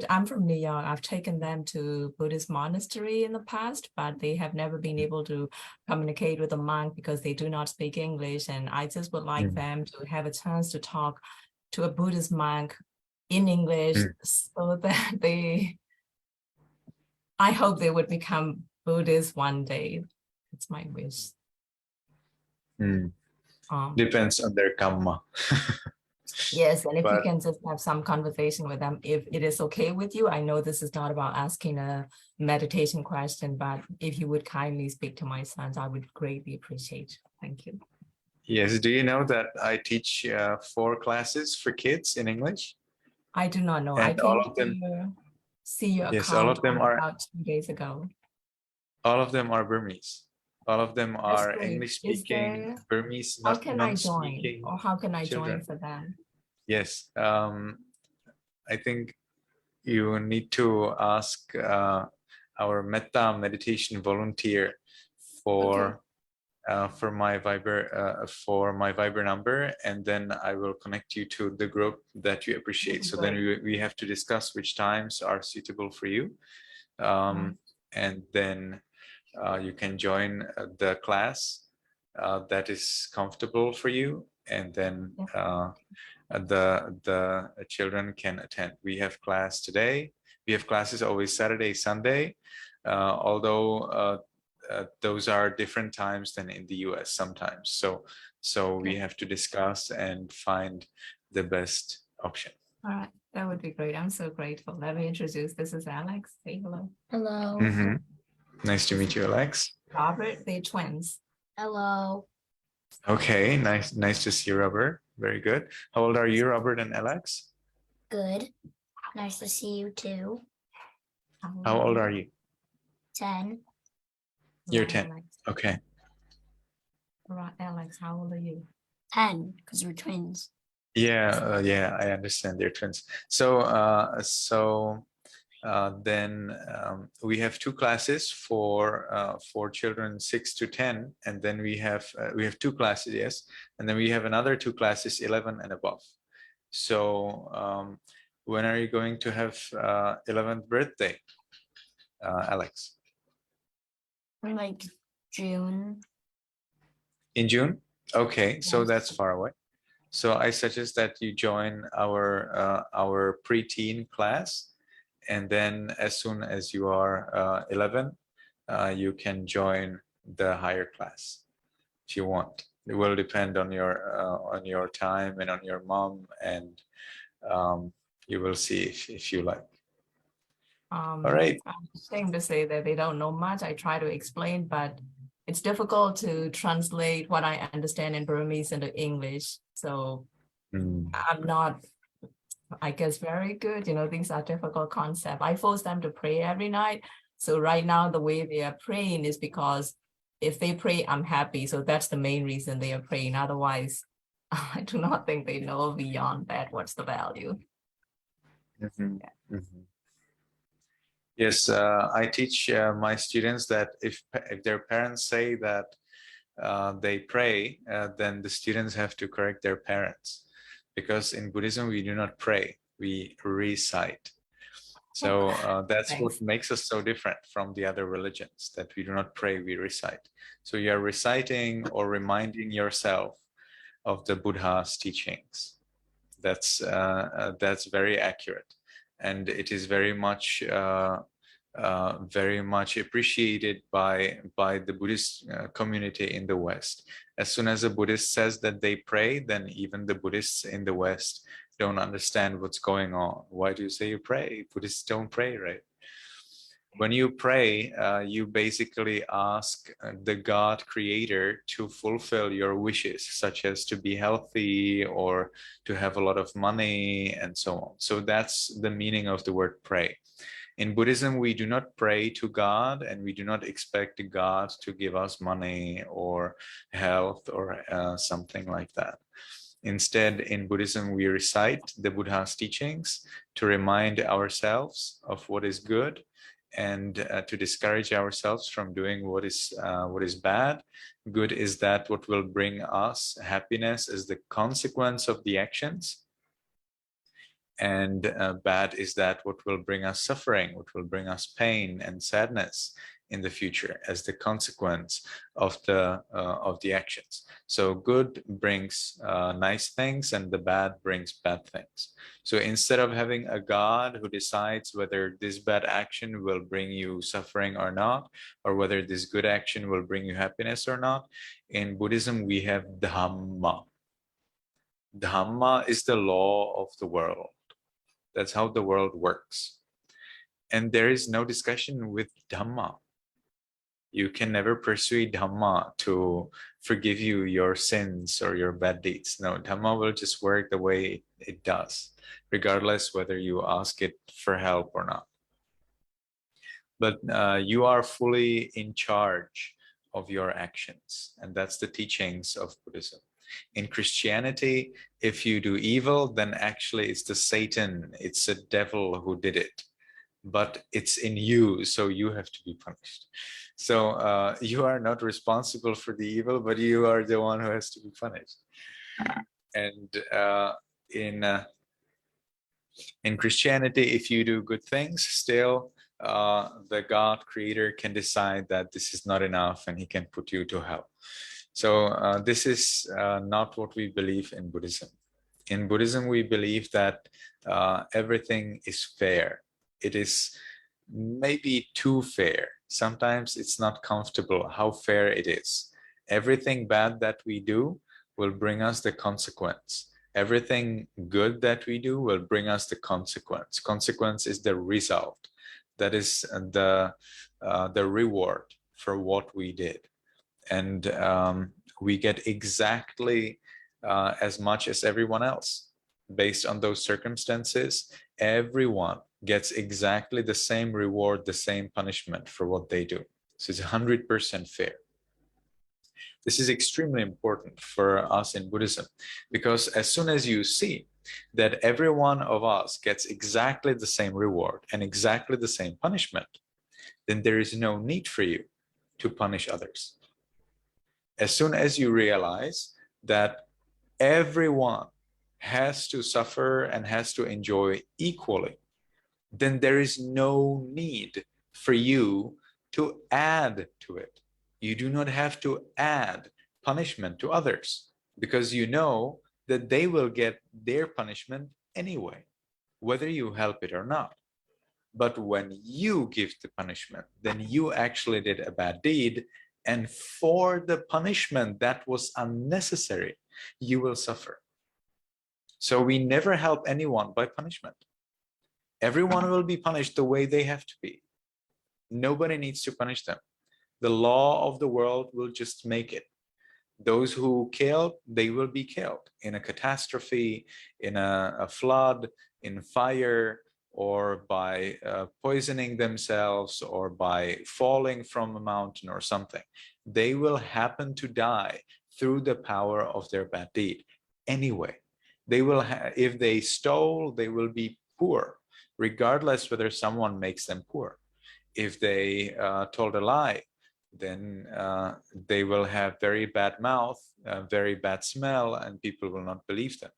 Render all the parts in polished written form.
I'm from New York. I've taken them to Buddhist monastery in the past, but they have never been able to communicate with a monk because they do not speak English. And I just would like them to have a chance to talk to a Buddhist monk in English so that I hope they would become Buddhist one day. It's my wish. Depends on their Kamma. Yes, and if you can just have some conversation with them, if it is okay with you. I know this is not about asking a meditation question, but if you would kindly speak to my sons, I would greatly appreciate it. Thank you. Yes, do you know that I teach 4 classes for kids in English? I do not know. And I came to see your account all of them are about 2 days ago. All of them are Burmese. All of them are English-speaking Burmese, how can I join, non-speaking or how can I children. join for them? Yes, I think you need to ask our Metta meditation volunteer for my Viber number, and then I will connect you to the group that you appreciate. So then we have to discuss which times are suitable for you, and then you can join the class that is comfortable for you, and then the children can attend. We have class today. We have classes always Saturday, Sunday, although those are different times than in the US sometimes. So we have to discuss and find the best option. All right, that would be great. I'm so grateful. Let me introduce. This is Alex. Say hello. Hello. Nice to meet you, Alex. Robert, they're twins. Hello. Okay, nice to see you, Robert. Very good. How old are you, Robert and Alex? Good. Nice to see you too. How old are you? 10. You're 10. Okay. Right, Alex, how old are you? 10, because we're twins. Yeah, I understand they're twins. So then we have 2 classes for children 6 to 10, and then we have 2 classes, yes, and then we have another 2 classes 11 and above. So when are you going to have 11th birthday, Alex? Like June. In June? Okay, so that's far away. So I suggest that you join our preteen class, and then as soon as you are 11, you can join the higher class if you want. It will depend on your time and on your mom, and you will see if you like. All right. I'm ashamed to say that they don't know much. I try to explain, but it's difficult to translate what I understand in Burmese into English. So I'm not, I guess, very good. These are difficult concepts. I force them to pray every night. So right now, the way they are praying is because if they pray, I'm happy. So that's the main reason they are praying. Otherwise, I do not think they know beyond that what's the value. Yes, I teach my students that if their parents say that they pray, then the students have to correct their parents, because in Buddhism we do not pray, we recite. So that's what makes us so different from the other religions, that we do not pray, we recite. So you are reciting or reminding yourself of the Buddha's teachings. That's very accurate, and it is very much appreciated by the Buddhist community in the West. As soon as a Buddhist says that they pray, then even the Buddhists in the West don't understand what's going on. Why do you say you pray? Buddhists don't pray, right? When you pray, you basically ask the God creator to fulfill your wishes, such as to be healthy or to have a lot of money and so on. So that's the meaning of the word pray. In Buddhism, we do not pray to God, and we do not expect God to give us money or health or something like that. Instead, in Buddhism, we recite the Buddha's teachings to remind ourselves of what is good, and to discourage ourselves from doing what is bad. Good is that what will bring us happiness as the consequence of the actions, And bad is that what will bring us suffering, what will bring us pain and sadness in the future as the consequence of the actions. So good brings nice things, and the bad brings bad things. So instead of having a God who decides whether this bad action will bring you suffering or not, or whether this good action will bring you happiness or not, in Buddhism we have Dhamma. Dhamma is the law of the world. That's how the world works. And there is no discussion with Dhamma. You can never persuade Dhamma to forgive you your sins or your bad deeds. No, Dhamma will just work the way it does, regardless whether you ask it for help or not. But you are fully in charge of your actions. And that's the teachings of Buddhism. In Christianity, if you do evil, then actually it's the Satan, it's the devil who did it. But it's in you, so you have to be punished. So you are not responsible for the evil, but you are the one who has to be punished. And in Christianity, if you do good things, still the God creator can decide that this is not enough and he can put you to hell. So this is not what we believe in Buddhism. In Buddhism, we believe that everything is fair. It is maybe too fair. Sometimes it's not comfortable how fair it is. Everything bad that we do will bring us the consequence. Everything good that we do will bring us the consequence. Consequence is the result. That is the reward for what we did. And we get exactly as much as everyone else. Based on those circumstances, everyone gets exactly the same reward, the same punishment for what they do. So it's 100% fair. This is extremely important for us in Buddhism, because as soon as you see that every one of us gets exactly the same reward and exactly the same punishment, then there is no need for you to punish others. As soon as you realize that everyone has to suffer and has to enjoy equally, then there is no need for you to add to it. You do not have to add punishment to others, because you know that they will get their punishment anyway, whether you help it or not. But when you give the punishment, then you actually did a bad deed, and for the punishment that was unnecessary, you will suffer. So we never help anyone by punishment. Everyone will be punished the way they have to be. Nobody needs to punish them. The law of the world will just make it. Those who killed, they will be killed in a catastrophe, in a flood, in fire, or by poisoning themselves, or by falling from a mountain or something. They will happen to die through the power of their bad deed anyway. They will, if they stole, they will be poor, regardless whether someone makes them poor. If they told a lie, then they will have very bad mouth, very bad smell, and people will not believe them.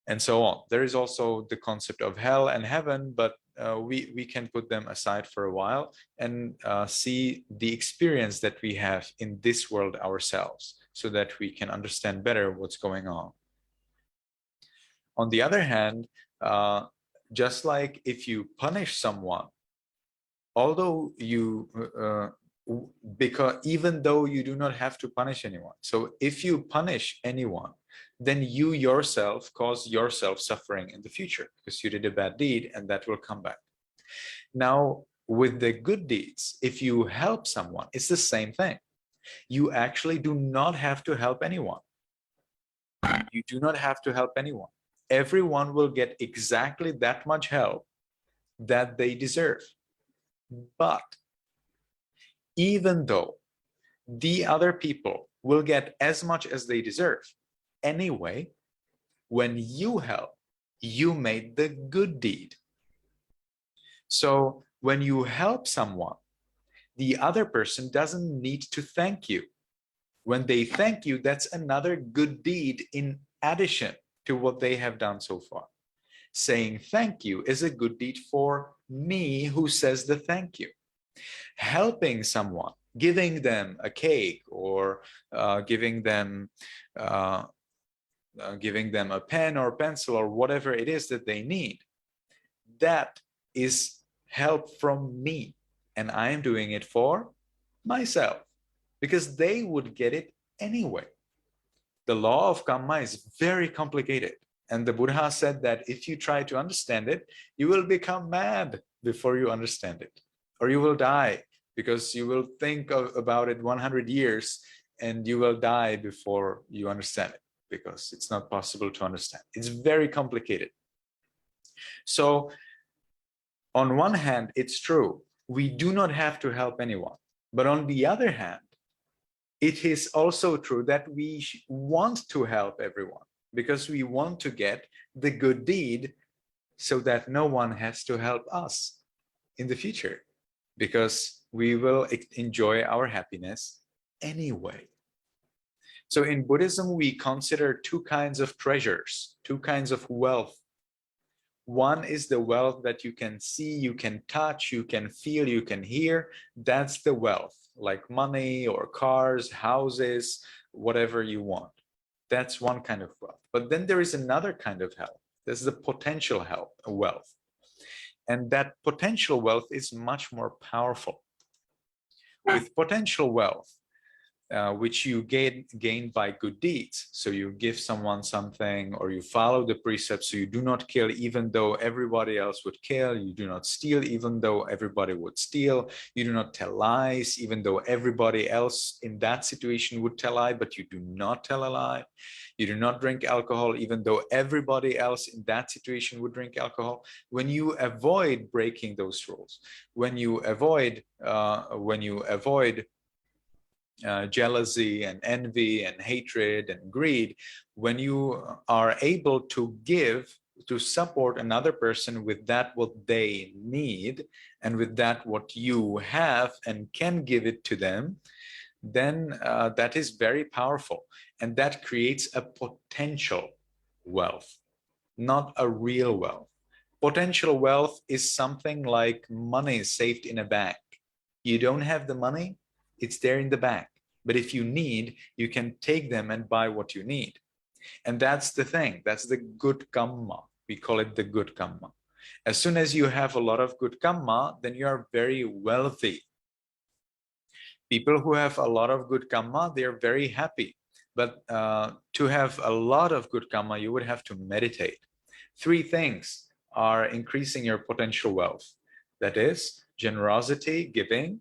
And so on. There is also the concept of hell and heaven, but we can put them aside for a while and see the experience that we have in this world ourselves, so that we can understand better what's going on. On the other hand, just like if you punish someone, although you, because even though you do not have to punish anyone, so if you punish anyone, then you yourself cause yourself suffering in the future, because you did a bad deed and that will come back. Now, with the good deeds, if you help someone, it's the same thing. You actually do not have to help anyone. You do not have to help anyone. Everyone will get exactly that much help that they deserve. But even though the other people will get as much as they deserve, anyway, when you help, you made the good deed. So when you help someone, the other person doesn't need to thank you. When they thank you, that's another good deed in addition to what they have done so far. saying thank you is a good deed for me who says the thank you. Helping someone, giving them a cake, or giving them a pen or pencil or whatever it is that they need, that is help from me, and I am doing it for myself because they would get it anyway. The law of Kamma is very complicated, and the Buddha said that if you try to understand it, you will become mad before you understand it, or you will die, because you will think about it 100 years and you will die before you understand it, because it's not possible to understand. It's very complicated. So on one hand, it's true, we do not have to help anyone. But on the other hand, it is also true that we want to help everyone, because we want to get the good deed so that no one has to help us in the future, because we will enjoy our happiness anyway. So in Buddhism, we consider two kinds of treasures, two kinds of wealth. One is the wealth that you can see, you can touch, you can feel, you can hear. That's the wealth, like money or cars, houses, whatever you want. That's one kind of wealth. But then there is another kind of health. There's the potential wealth. And that potential wealth is much more powerful. With potential wealth, which you gain by good deeds. So you give someone something, or you follow the precepts, so you do not kill even though everybody else would kill, you do not steal even though everybody would steal, you do not tell lies even though everybody else in that situation would tell a lie, but you do not tell a lie. You do not drink alcohol even though everybody else in that situation would drink alcohol. When you avoid breaking those rules, when you avoid jealousy and envy and hatred and greed, when you are able to give, to support another person with that what they need, and with that what you have and can give it to them, then that is very powerful, and that creates a potential wealth, not a real wealth. Potential wealth is something like money saved in a bank. You don't have the money, it's there in the bank. But if you need, you can take them and buy what you need. And that's the thing. That's the good Kamma. We call it the good Kamma. As soon as you have a lot of good Kamma, then you are very wealthy. People who have a lot of good Kamma, they are very happy. But to have a lot of good Kamma, you would have to meditate. 3 things are increasing your potential wealth. That is generosity, giving,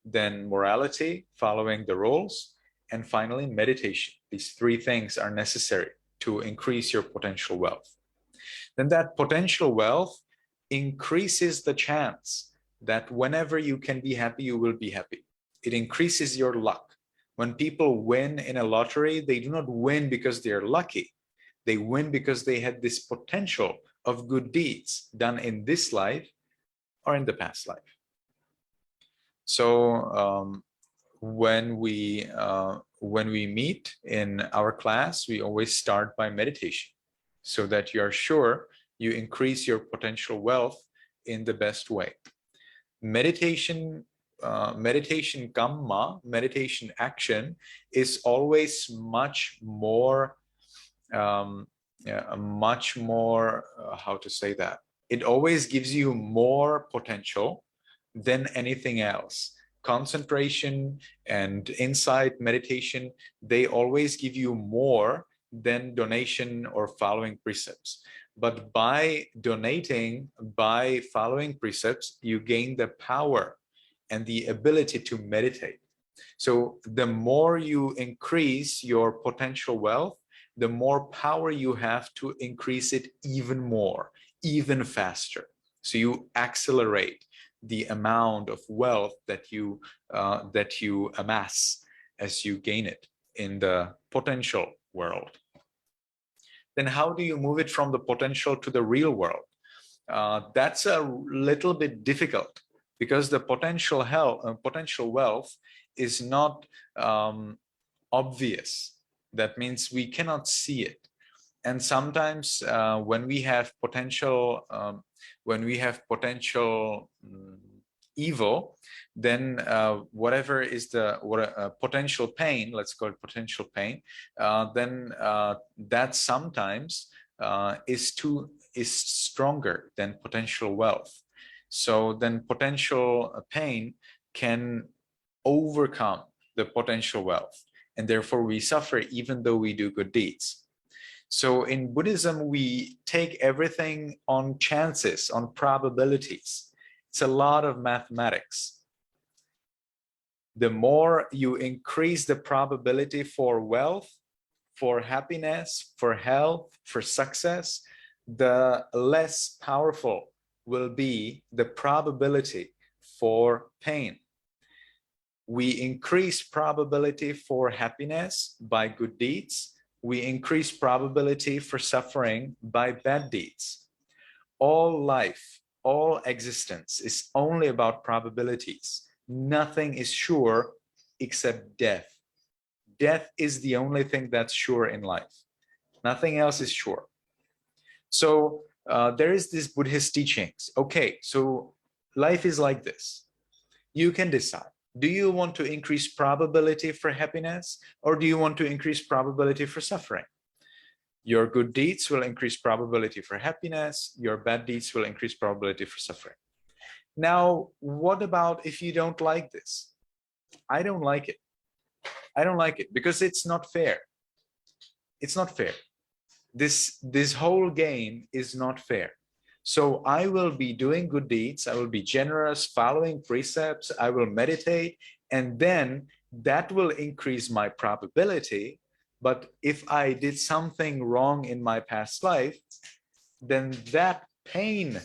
then morality, following the rules, and finally meditation. These 3 things are necessary to increase your potential wealth. Then that potential wealth increases the chance that whenever you can be happy, you will be happy. It increases your luck. When people win in a lottery, they do not win because they're lucky. They win because they had this potential of good deeds done in this life or in the past life. So when we meet in our class, we always start by meditation, so that you are sure you increase your potential wealth in the best way. Meditation Kamma, meditation action, is always much more, how to say that? It always gives you more potential than anything else. Concentration and insight meditation, they always give you more than donation or following precepts. But by donating, by following precepts, you gain the power and the ability to meditate. So the more you increase your potential wealth, the more power you have to increase it even more, even faster. So you accelerate the amount of wealth that you amass as you gain it in the potential world. Then how do you move it from the potential to the real world? That's a little bit difficult, because the potential wealth is not obvious. That means we cannot see it. And sometimes when we have potential evil, then whatever is the potential pain, let's call it potential pain, then that sometimes is stronger than potential wealth. So then potential pain can overcome the potential wealth, and therefore we suffer even though we do good deeds. So in Buddhism, we take everything on chances, on probabilities. It's a lot of mathematics. The more you increase the probability for wealth, for happiness, for health, for success, the less powerful will be the probability for pain. We increase probability for happiness by good deeds. We increase probability for suffering by bad deeds. All life, all existence is only about probabilities. Nothing is sure except death. Death is the only thing that's sure in life. Nothing else is sure. So there is this Buddhist teachings. Okay, so life is like this. You can decide. Do you want to increase probability for happiness, or do you want to increase probability for suffering? Your good deeds will increase probability for happiness. Your bad deeds will increase probability for suffering. Now, what about if you don't like this? I don't like it. I don't like it because it's not fair. It's not fair. This whole game is not fair. So I will be doing good deeds. I will be generous, following precepts. I will meditate, and then that will increase my probability. But if I did something wrong in my past life, then that pain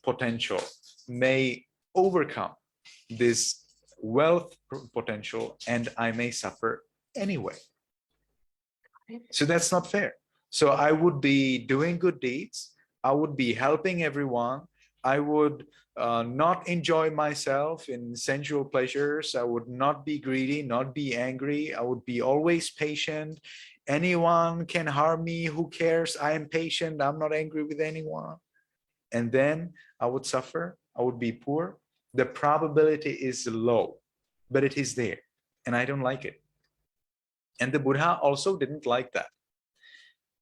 potential may overcome this wealth potential, and I may suffer anyway. So that's not fair. So I would be doing good deeds. I would be helping everyone. I would not enjoy myself in sensual pleasures. I would not be greedy, not be angry. I would be always patient. Anyone can harm me. Who cares? I am patient. I'm not angry with anyone. And then I would suffer. I would be poor. The probability is low, but it is there. And I don't like it. And the Buddha also didn't like that.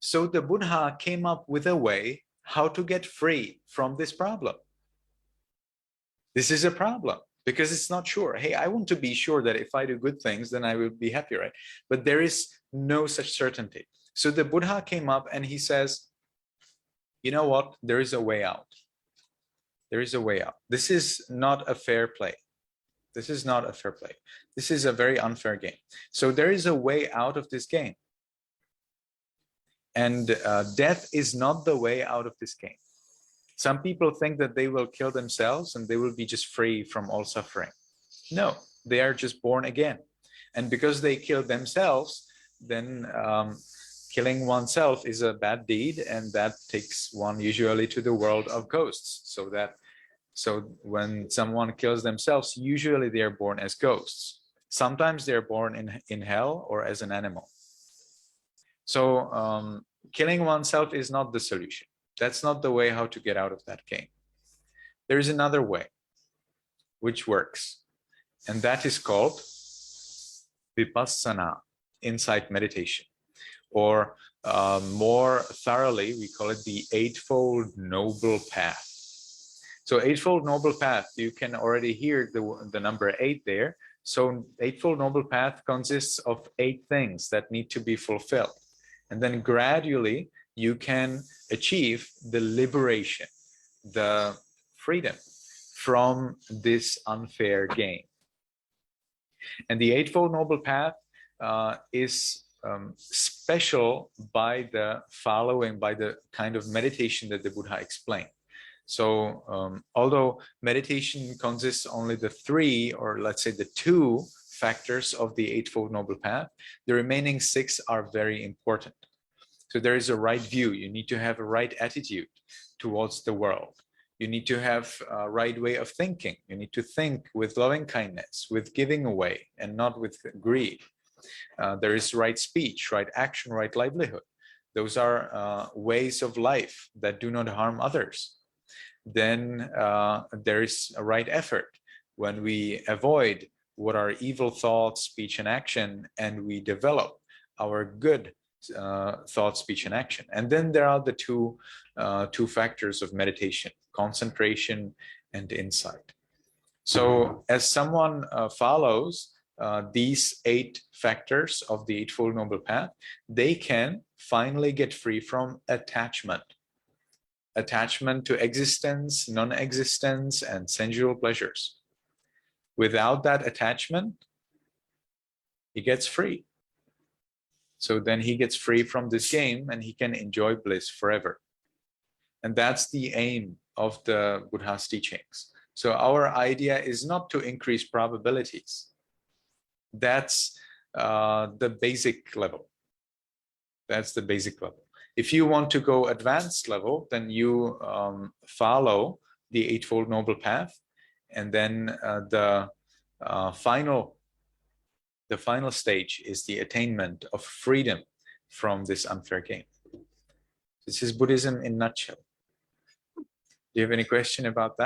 So the Buddha came up with a way how to get free from this problem. This is a problem because it's not sure. Hey, I want to be sure that if I do good things, then I will be happy, right? But there is no such certainty. So the Buddha came up and he says, you know what? There is a way out. There is a way out. This is not a fair play. This is not a fair play. This is a very unfair game. So there is a way out of this game. And death is not the way out of this game. Some people think that they will kill themselves and they will be just free from all suffering. No, they are just born again. And because they kill themselves, then killing oneself is a bad deed, and that takes one usually to the world of ghosts. So when someone kills themselves, usually they are born as ghosts. Sometimes they're born in hell or as an animal. So killing oneself is not the solution. That's not the way how to get out of that game. There is another way which works, and that is called vipassana, insight meditation, or more thoroughly, we call it the Eightfold Noble Path. So Eightfold Noble Path, you can already hear the number 8 there. So Eightfold Noble Path consists of 8 things that need to be fulfilled. And then gradually you can achieve the liberation, the freedom from this unfair game. And the Eightfold Noble Path is special by the kind of meditation that the Buddha explained. So although meditation consists only the 3, or let's say the 2 factors of the Eightfold Noble Path, the remaining 6 are very important. So there is a right view. You need to have a right attitude towards the world. You need to have a right way of thinking. You need to think with loving kindness, with giving away, and not with greed. There is right speech, right action, right livelihood. those are ways of life that do not harm others, then there is a right effort. When we avoid what are evil thoughts, speech, and action, and we develop our good thought, speech, and action. And then there are the two factors of meditation: concentration and insight. So as someone follows these 8 factors of the Eightfold Noble Path, they can finally get free from attachment. Attachment to existence, non-existence, and sensual pleasures. Without that attachment, he gets free. So then he gets free from this game and he can enjoy bliss forever. And that's the aim of the Buddha's teachings. So our idea is not to increase probabilities. That's the basic level. That's the basic level. If you want to go advanced level, then you follow the Eightfold Noble Path, and then the final stage is the attainment of freedom from this unfair game. This is Buddhism in a nutshell. Do you have any question about that?